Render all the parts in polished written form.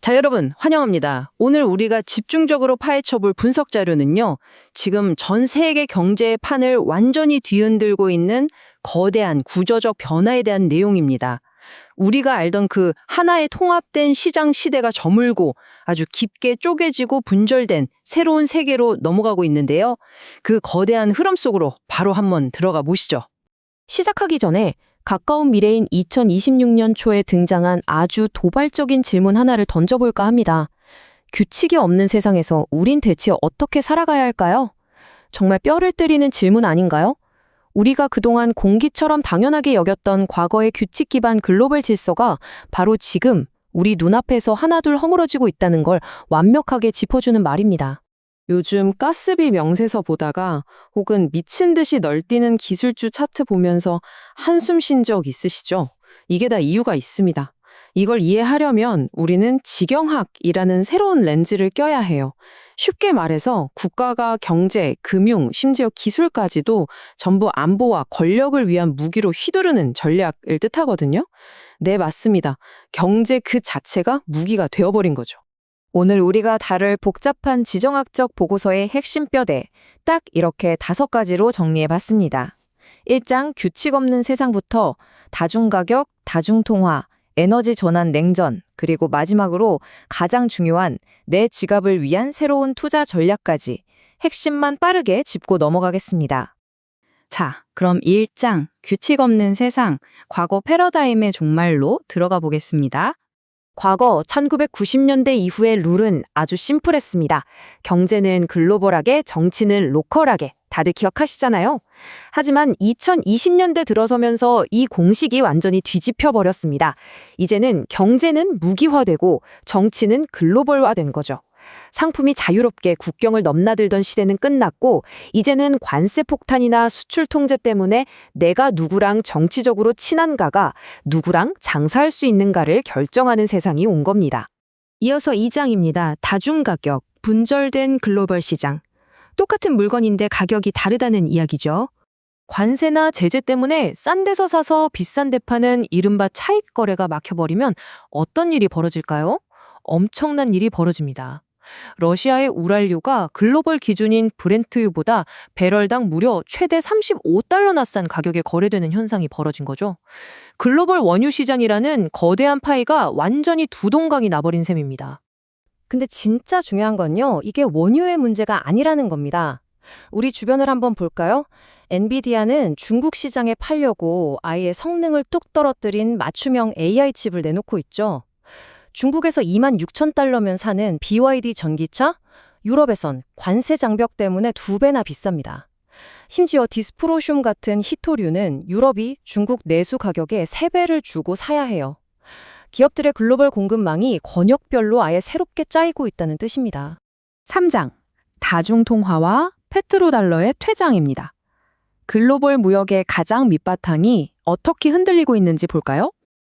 자, 여러분, 환영합니다. 오늘 우리가 집중적으로 파헤쳐 볼 분석 자료는요, 지금 전 세계 경제의 판을 완전히 뒤흔들고 있는 거대한 구조적 변화에 대한 내용입니다. 우리가 알던 그 하나의 통합된 시장 시대가 저물고 아주 깊게 쪼개지고 분절된 새로운 세계로 넘어가고 있는데요. 그 거대한 흐름 속으로 바로 한번 들어가 보시죠. 시작하기 전에 가까운 미래인 2026년 초에 등장한 아주 도발적인 질문 하나를 던져볼까 합니다. 규칙이 없는 세상에서 우린 대체 어떻게 살아가야 할까요? 정말 뼈를 때리는 질문 아닌가요? 우리가 그동안 공기처럼 당연하게 여겼던 과거의 규칙 기반 글로벌 질서가 바로 지금 우리 눈앞에서 하나둘 허물어지고 있다는 걸 완벽하게 짚어주는 말입니다. 요즘 가스비 명세서 보다가 혹은 미친 듯이 널뛰는 기술주 차트 보면서 한숨 쉰 적 있으시죠? 이게 다 이유가 있습니다. 이걸 이해하려면 우리는 지경학이라는 새로운 렌즈를 껴야 해요. 쉽게 말해서 국가가 경제, 금융, 심지어 기술까지도 전부 안보와 권력을 위한 무기로 휘두르는 전략을 뜻하거든요. 네, 맞습니다. 경제 그 자체가 무기가 되어버린 거죠. 오늘 우리가 다룰 복잡한 지정학적 보고서의 핵심 뼈대, 딱 이렇게 5가지로 정리해봤습니다. 1장 규칙 없는 세상부터 다중가격, 다중통화, 에너지 전환 냉전, 그리고 마지막으로 가장 중요한 내 지갑을 위한 새로운 투자 전략까지 핵심만 빠르게 짚고 넘어가겠습니다. 자, 그럼 1장 규칙 없는 세상, 과거 패러다임의 종말로 들어가 보겠습니다. 과거 1990년대 이후의 룰은 아주 심플했습니다. 경제는 글로벌하게, 정치는 로컬하게. 다들 기억하시잖아요. 하지만 2020년대 들어서면서 이 공식이 완전히 뒤집혀 버렸습니다. 이제는 경제는 무기화되고 정치는 글로벌화된 거죠. 상품이 자유롭게 국경을 넘나들던 시대는 끝났고 이제는 관세 폭탄이나 수출 통제 때문에 내가 누구랑 정치적으로 친한가가 누구랑 장사할 수 있는가를 결정하는 세상이 온 겁니다. 이어서 2장입니다. 다중가격, 분절된 글로벌 시장. 똑같은 물건인데 가격이 다르다는 이야기죠. 관세나 제재 때문에 싼 데서 사서 비싼 데 파는 이른바 차익 거래가 막혀버리면 어떤 일이 벌어질까요? 엄청난 일이 벌어집니다. 러시아의 우랄유가 글로벌 기준인 브렌트유보다 배럴당 무려 최대 35달러나 싼 가격에 거래되는 현상이 벌어진 거죠. 글로벌 원유 시장이라는 거대한 파이가 완전히 두동강이 나버린 셈입니다. 근데 진짜 중요한 건요, 이게 원유의 문제가 아니라는 겁니다. 우리 주변을 한번 볼까요? 엔비디아는 중국 시장에 팔려고 아예 성능을 뚝 떨어뜨린 맞춤형 AI 칩을 내놓고 있죠. 중국에서 26,000달러면 사는 BYD 전기차, 유럽에선 관세 장벽 때문에 2배나 비쌉니다. 심지어 디스프로슘 같은 히토류는 유럽이 중국 내수 가격의 3배를 주고 사야 해요. 기업들의 글로벌 공급망이 권역별로 아예 새롭게 짜이고 있다는 뜻입니다. 3장, 다중통화와 페트로달러의 퇴장입니다. 글로벌 무역의 가장 밑바탕이 어떻게 흔들리고 있는지 볼까요?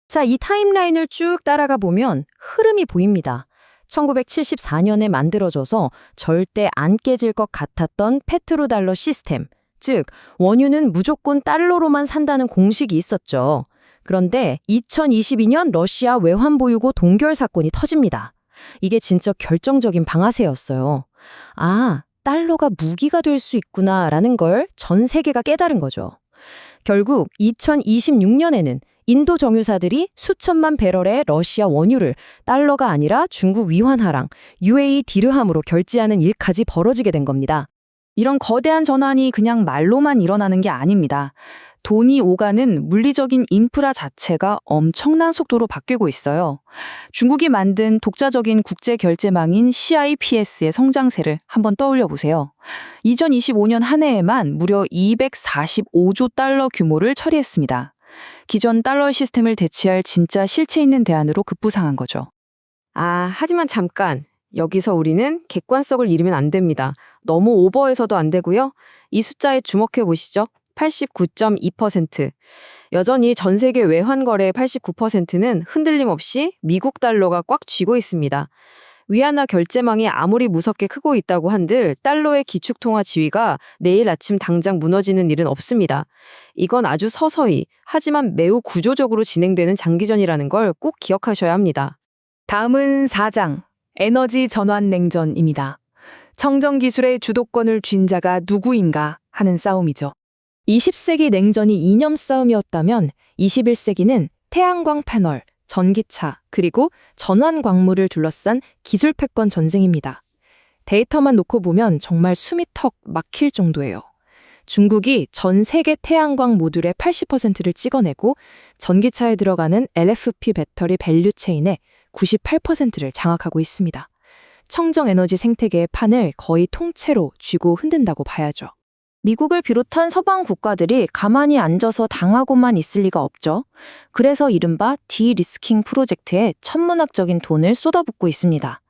자, 이 타임라인을 쭉 따라가 보면 흐름이 보입니다. 1974년에 만들어져서 절대 안 깨질 것 같았던 페트로달러 시스템, 즉 원유는 무조건 달러로만 산다는 공식이 있었죠. 그런데 2022년 러시아 외환보유고 동결 사건이 터집니다. 이게 진짜 결정적인 방아쇠였어요. 아, 달러가 무기가 될 수 있구나라는 걸 전 세계가 깨달은 거죠. 결국 2026년에는 인도 정유사들이 수천만 배럴의 러시아 원유를 달러가 아니라 중국 위환화랑 UAE 디르함으로 결제하는 일까지 벌어지게 된 겁니다. 이런 거대한 전환이 그냥 말로만 일어나는 게 아닙니다. 돈이 오가는 물리적인 인프라 자체가 엄청난 속도로 바뀌고 있어요. 중국이 만든 독자적인 국제 결제망인 CIPS의 성장세를 한번 떠올려 보세요. 2025년 한 해에만 무려 245조 달러 규모를 처리했습니다. 기존 달러 시스템을 대체할 진짜 실체 있는 대안으로 급부상한 거죠. 하지만 잠깐. 여기서 우리는 객관성을 잃으면 안 됩니다. 너무 오버해서도 안 되고요. 이 숫자에 주목해 보시죠. 89.2%. 여전히 전 세계 외환 거래의 89%는 흔들림 없이 미국 달러가 꽉 쥐고 있습니다. 위안화 결제망이 아무리 무섭게 크고 있다고 한들 달러의 기축통화 지위가 내일 아침 당장 무너지는 일은 없습니다. 이건 아주 서서히 하지만 매우 구조적으로 진행되는 장기전이라는 걸 꼭 기억하셔야 합니다. 다음은 4장, 에너지 전환 냉전입니다. 청정 기술의 주도권을 쥔 자가 누구인가 하는 싸움이죠. 20세기 냉전이 이념 싸움이었다면 21세기는 태양광 패널, 전기차, 그리고 전환 광물을 둘러싼 기술 패권 전쟁입니다. 데이터만 놓고 보면 정말 숨이 턱 막힐 정도예요. 중국이 전 세계 태양광 모듈의 80%를 찍어내고 전기차에 들어가는 LFP 배터리 밸류 체인의 98%를 장악하고 있습니다. 청정 에너지 생태계의 판을 거의 통째로 쥐고 흔든다고 봐야죠. 미국을 비롯한 서방 국가들이 가만히 앉아서 당하고만 있을 리가 없죠. 그래서 이른바 디리스킹 프로젝트에 천문학적인 돈을 쏟아붓고 있습니다.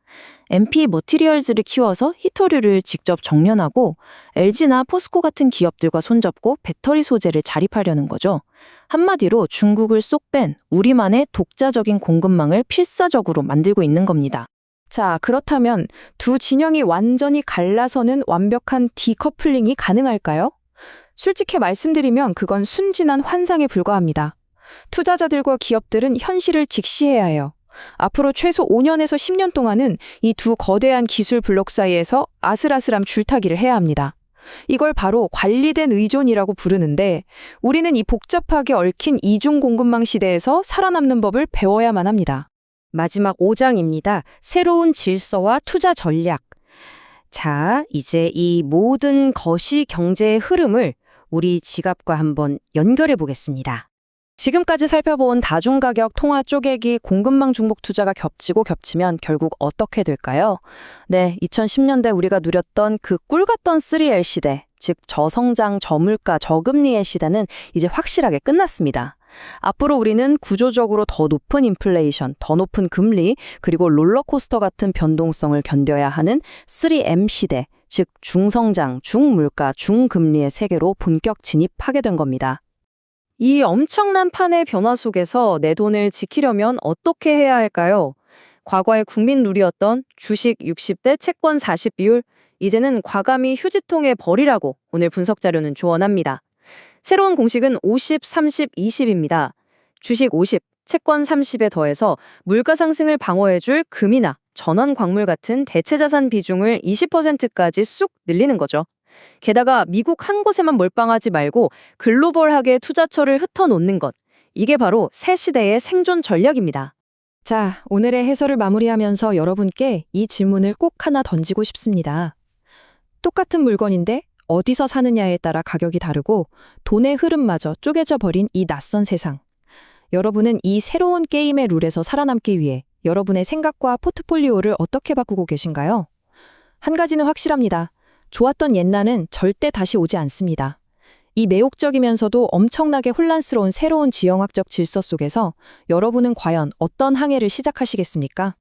MP 머티리얼즈를 키워서 히토류를 직접 정련하고 LG나 포스코 같은 기업들과 손잡고 배터리 소재를 자립하려는 거죠. 한마디로 중국을 쏙 뺀 우리만의 독자적인 공급망을 필사적으로 만들고 있는 겁니다. 자, 그렇다면 두 진영이 완전히 갈라서는 완벽한 디커플링이 가능할까요? 솔직히 말씀드리면 그건 순진한 환상에 불과합니다. 투자자들과 기업들은 현실을 직시해야 해요. 앞으로 최소 5년에서 10년 동안은 이 두 거대한 기술 블록 사이에서 아슬아슬한 줄타기를 해야 합니다. 이걸 바로 관리된 의존이라고 부르는데 우리는 이 복잡하게 얽힌 이중 공급망 시대에서 살아남는 법을 배워야만 합니다. 마지막 5장입니다. 새로운 질서와 투자 전략. 자, 이제 이 모든 거시 경제의 흐름을 우리 지갑과 한번 연결해 보겠습니다. 지금까지 살펴본 다중가격, 통화 쪼개기, 공급망 중복 투자가 겹치면 결국 어떻게 될까요? 네, 2010년대 우리가 누렸던 그 꿀같던 3L 시대, 즉 저성장, 저물가, 저금리의 시대는 이제 확실하게 끝났습니다. 앞으로 우리는 구조적으로 더 높은 인플레이션, 더 높은 금리, 그리고 롤러코스터 같은 변동성을 견뎌야 하는 3M 시대, 즉 중성장, 중물가, 중금리의 세계로 본격 진입하게 된 겁니다. 이 엄청난 판의 변화 속에서 내 돈을 지키려면 어떻게 해야 할까요? 과거의 국민 룰이었던 주식 60대 채권 40 비율, 이제는 과감히 휴지통에 버리라고 오늘 분석 자료는 조언합니다. 새로운 공식은 50, 30, 20입니다. 주식 50, 채권 30에 더해서 물가 상승을 방어해줄 금이나 전환 광물 같은 대체 자산 비중을 20%까지 쑥 늘리는 거죠. 게다가 미국 한 곳에만 몰빵하지 말고 글로벌하게 투자처를 흩어놓는 것. 이게 바로 새 시대의 생존 전략입니다. 자, 오늘의 해설을 마무리하면서 여러분께 이 질문을 꼭 하나 던지고 싶습니다. 똑같은 물건인데 어디서 사느냐에 따라 가격이 다르고 돈의 흐름마저 쪼개져 버린 이 낯선 세상. 여러분은 이 새로운 게임의 룰에서 살아남기 위해 여러분의 생각과 포트폴리오를 어떻게 바꾸고 계신가요? 한 가지는 확실합니다. 좋았던 옛날은 절대 다시 오지 않습니다. 이 매혹적이면서도 엄청나게 혼란스러운 새로운 지형학적 질서 속에서 여러분은 과연 어떤 항해를 시작하시겠습니까?